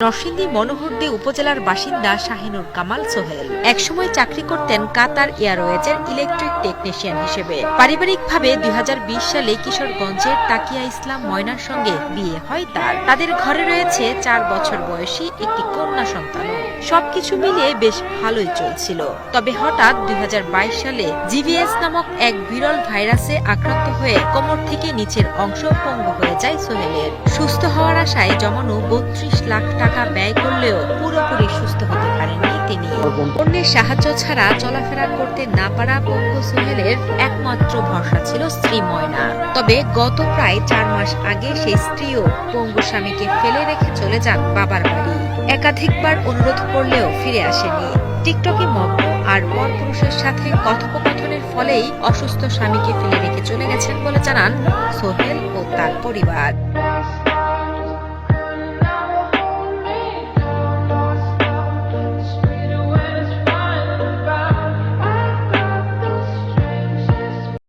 নরসিংদী মনোহরদী উপজেলার বাসিন্দা শাহিনুর কামাল সোহেল একসময় চাকরি করতেন কাতার এয়ারওয়েজের ইলেকট্রিক টেকনিশিয়ান হিসেবে। পারিবারিকভাবে ২০২০ সালে কিশোরগঞ্জের তাকিয়া ইসলাম ময়নার সঙ্গে বিয়ে হয় তার। তাদের ঘরে রয়েছে ৪ বছর বয়সী একটি কন্যা সন্তানও। সবকিছু মিলিয়ে বেশ ভালোই চলছিল। তবে হঠাৎ ২০২২ সালে জিভিএস নামক এক বিরল ভাইরাসে আক্রান্ত হয়ে কোমর থেকে নিচের অংশ পঙ্গু হয়ে যায় সোহেলের। সুস্থ হওয়ার আশায় জমানো ৩২ লাখ টাকা ব্যয় করলেও পুরোপুরি সুস্থ হতে পারেননি তিনি। অন্যের সাহায্য ছাড়া চলাফেরা করতে না পারা পঙ্গু সোহেলের একমাত্র ভরসা ছিল স্ত্রী ময়না। তবে গত প্রায় ৪ মাস আগে সেই স্ত্রীও পঙ্গু স্বামীকে ফেলে রেখে চলে যান বাবার বাড়ি। একাধিকবার অনুরোধ করলেও ফিরে আসেনি। টিকটকে মগ্ন আর পরপুরুষের সাথে কথোপকথনের ফলেই অসুস্থ স্বামীকে ফেলে রেখে চলে গেছেন বলে জানান সোহেল ও তার পরিবার।